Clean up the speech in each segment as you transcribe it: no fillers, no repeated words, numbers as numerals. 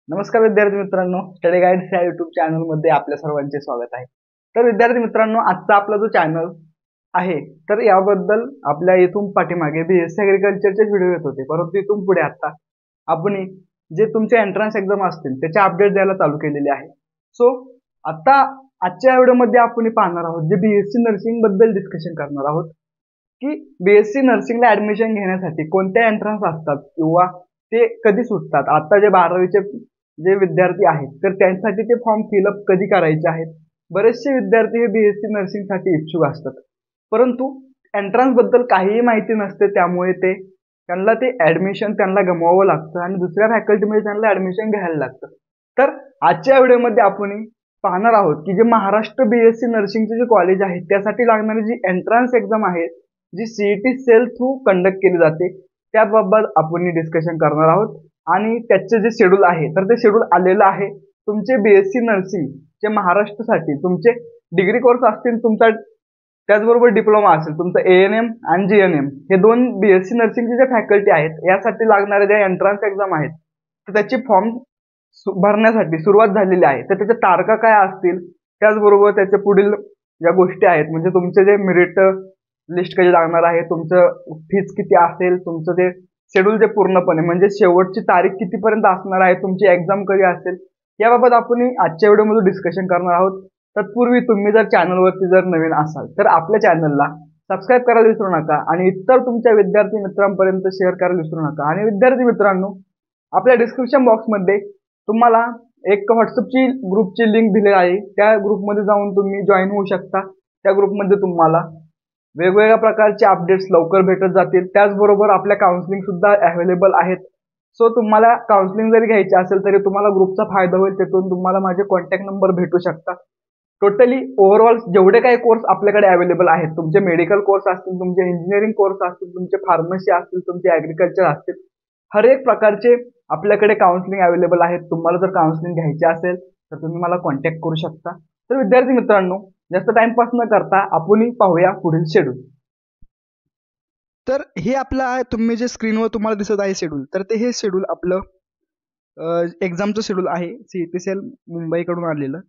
नमस्कार विद्यार्थी मित्रांनो, स्टडी गाईड्स या युट्यूब चॅनलमध्ये आपल्या सर्वांचे स्वागत आहे. तर विद्यार्थी मित्रांनो, आजचा आपला जो चॅनल आहे तर याबद्दल आपल्या इथून पाठीमागे बीएससी ॲग्रिकल्चरचे व्हिडिओ येत होते, परंतु इथून पुढे आता आपण जे तुमचे एंट्रन्स एक्झाम असतील त्याचे अपडेट द्यायला चालू केलेले आहे. सो आता आजच्या व्हिडिओमध्ये आपण पाहणार आहोत जे बीएससी नर्सिंग बद्दल डिस्कशन करणार आहोत की बीएससी नर्सिंगला ऍडमिशन घेण्यासाठी कोणत्या एंट्रन्स असतात किंवा ते कधी सुटतात. आता जे 12वीचे जे विद्यार्थी आहेत तर त्यांसाठी ते फॉर्म फिलअप कधी करायचे आहेत. बरेचसे विद्यार्थी हे बीएससी नर्सिंगसाठी इच्छुक असतात, परंतु एंट्रन्स बद्दल काहीही माहिती नसते, त्यामुळे त्यांना ते ऍडमिशन त्यांना गमवावं लागतं आणि दुसऱ्या फॅकल्टीमध्ये त्यांना ऍडमिशन घ्यायला लागतं. तर आजच्या व्हिडिओमध्ये आपण पाहणार आहोत की जे महाराष्ट्र बीएससी नर्सिंगचे जे कॉलेज आहेत त्यासाठी लागणारी जी एंट्रन्स एक्झाम आहे, जी सीईटी सेल थ्रू कंडक्ट केली जाते, त्याबाबत आपण डिस्कशन करणार आहोत. आणि त्याचे जे शेड्यूल आहे तर ते शेड्यूल आलेलं आहे. तुमचे बीएससी नर्सिंग जे महाराष्ट्रासाठी तुमचे डिग्री कोर्स असतील, तुमचा त्याचबरोबर डिप्लोमा असेल, तुमचं एएनएम आणि जीएनएम हे दोन बीएससी नर्सिंगचे जे फॅकल्टी आहेत यासाठी लागणारे जे एंट्रन्स एक्झाम आहेत तर त्याची फॉर्म भरण्यासाठी सुरुवात झालेली आहे. तर त्याच्या तारखा काय असतील, त्याचबरोबर त्याच्या पुढील ज्या गोष्टी आहेत म्हणजे तुमचे जे मेरिट लिस्ट कधी लागणार आहे, तुमचं फीज किती असेल, तुमचं जे शेड्यूल जे पूर्णपणे म्हणजे शेवटची तारीख कितीपर्यंत असणार आहे, तुमची एक्झाम कधी असेल, याबाबत आपण आजच्या व्हिडिओमध्ये डिस्कशन करणार आहोत. तत्पूर्वी तुम्ही जर चॅनलवरती जर नवीन असाल तर आपल्या चॅनलला सबस्क्राईब करायला विसरू नका आणि इतर तुमच्या विद्यार्थी मित्रांपर्यंत शेअर करायला विसरू नका. आणि विद्यार्थी मित्रांनो, आपल्या डिस्क्रिप्शन बॉक्समध्ये तुम्हाला एक व्हॉट्सअपची ग्रुपची लिंक दिली आहे, त्या ग्रुपमध्ये जाऊन तुम्ही जॉईन होऊ शकता. त्या ग्रुपमध्ये तुम्हाला वेगवेगळ्या प्रकारचे अपडेट्स लवकर भेटत जातील. त्याचबरोबर आपल्या काउन्सिलिंग सुद्धा अवेलेबल आहेत. सो तुम्हाला काउन्सिलिंग जरी घ्यायची असेल तरी तुम्हाला ग्रुपचा फायदा होईल, तिथून तुम्हाला माझे कॉन्टॅक्ट नंबर भेटू शकतात. टोटली ओव्हरऑल जेवढे काही कोर्स आपल्याकडे अवेलेबल आहेत, तुमचे मेडिकल कोर्स असतील, तुमचे इंजिनिअरिंग कोर्स असतील, तुमचे फार्मसी असतील, तुमचे ॲग्रिकल्चर असतील, हर एक प्रकारचे आपल्याकडे काउन्सिलिंग अवेलेबल आहेत. तुम्हाला जर काउन्सिलिंग घ्यायची असेल तर तुम्ही मला कॉन्टॅक्ट करू शकता. तर विद्यार्थी मित्रांनो, जास्त टाइमपास न करता आपण पाहूया पुढील शेड्यूल. तर हे आपलं आहे, तुम्ही जे स्क्रीनवर तुम्हाला दिसत आहे शेड्यूल, तर ते हे शेड्यूल आपलं एक्झामचं शेड्यूल आहे, सीईटी सेल मुंबईकडून आलेलं.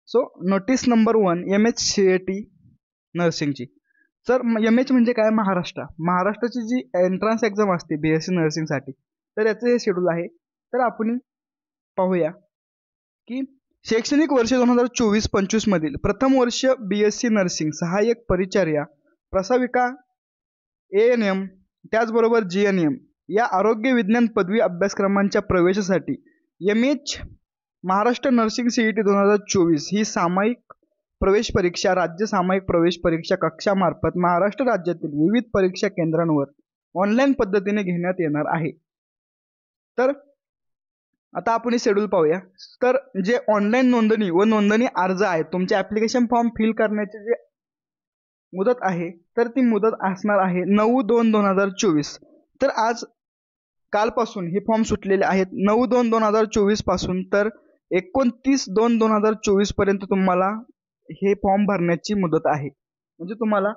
So notice number 1 MHCAT नर्सिंगची. तर MH म्हणजे काय, महाराष्ट्राची जी एंट्रन्स एक्झाम असते बीएससी नर्सिंगसाठी, तर याचं हे शेड्यूल आहे. तर आपण पाहूया की शैक्षणिक वर्ष 2024-25 मधील प्रथम वर्ष बीएससी नर्सिंग सहाय्यक परिचर्या प्रसाविका एएनएम त्याचबरोबर जीएनएम या आरोग्य विज्ञान पदवी अभ्यासक्रमांच्या प्रवेशासाठी MH महाराष्ट्र नर्सिंग सीईटी 2024 ही सामायिक प्रवेश परीक्षा राज्य सामायिक प्रवेश परीक्षा कक्षामार्फत महाराष्ट्र राज्यातील विविध परीक्षा केंद्रांवर ऑनलाईन पद्धतीने घेण्यात येणार आहे. तर आता आपण शेड्यूल पाहूया. तर जे ऑनलाईन नोंदणी व नोंदणी अर्ज आहे, तुमचे ऍप्लिकेशन फॉर्म फिल करण्याची जे मुदत आहे तर ती मुदत असणार आहे 9/2/2024. तर आज कालपासून हे फॉर्म सुटलेले आहेत 9/2/2024 पासून तर 29/2/2024 पर्यंत तुम्हाला हे फॉर्म भरण्याची मुदत आहे. म्हणजे तुम्हाला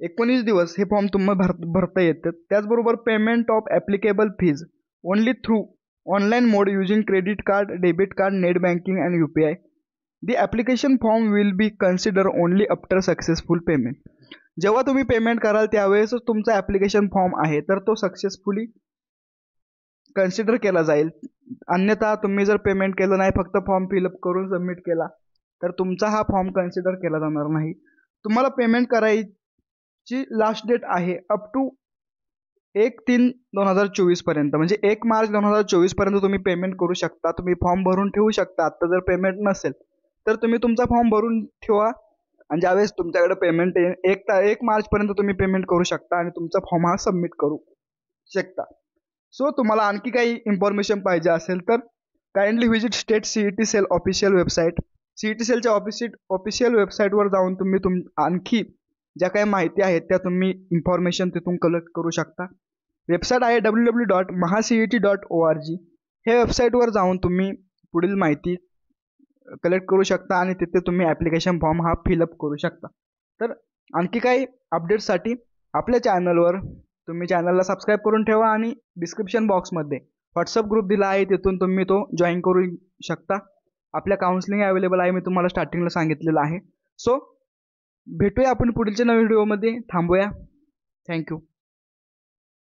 19 दिवस हे फॉर्म तुम्हाला भरता येतात. त्याचबरोबर payment of applicable fees only through online mode using credit card, debit card, net banking and UPI. The application form will be consider only after successful payment. जेव्हा तुम्ही पेमेंट कराल त्यावेळेसच तुमचा ॲप्लिकेशन फॉर्म आहे तर तो सक्सेसफुली कन्सिडर केला जाईल. अन्यथा तुम्ही जर पेमेंट केलं नाही, फक्त फॉर्म फिलअप करून सबमिट केला तर तुमचा हा फॉर्म कन्सिडर केला जाणार नाही. तुम्हाला पेमेंट करायची लास्ट डेट आहे अप टू 1/3/2024 पर्यंत, म्हणजे 1 मार्च 2024 पर्यंत तुम्ही पेमेंट करू शकता. तुम्ही फॉर्म भरून ठेवू शकता. आता जर पेमेंट नसेल तर तुम्ही तुमचा फॉर्म भरून ठेवा आणि ज्यावेळेस तुमच्याकडे पेमेंट येईल 1 मार्च पर्यंत तुम्ही पेमेंट करू शकता आणि तुमचा फॉर्म हा सबमिट करू शकता. सो तुम्हाला आणखी काही इन्फॉर्मेशन पाहिजे असेल तर kindly visit state CET cell official website. CET सेलच्या ऑफिशियल वेबसाईटवर जाऊन तुम्ही आणखी ज्या काही माहिती आहेत त्या तुम्ही इन्फॉर्मेशन तिथून कलेक्ट करू शकता. वेबसाईट आहे www.mahacet.org. हे वेबसाईटवर जाऊन तुम्ही पुढील माहिती कलेक्ट करू शकता आणि तिथे तुम्ही ॲप्लिकेशन फॉर्म हा फिलअप करू शकता. तर आणखी काही अपडेट्ससाठी आपल्या चॅनलला सबस्क्राईब करून ठेवा आणि डिस्क्रिप्शन बॉक्समध्ये व्हॉट्सअप ग्रुप दिला आहे, तिथून तुम्ही तो जॉईन करू शकता. आपल्या काउन्सिलिंग अवेलेबल आहे, मी तुम्हाला स्टार्टिंगला सांगितलेलं आहे. सो भेटूया आपण पुढच्या नवीन व्हिडिओमध्ये. थांबूया. थँक्यू.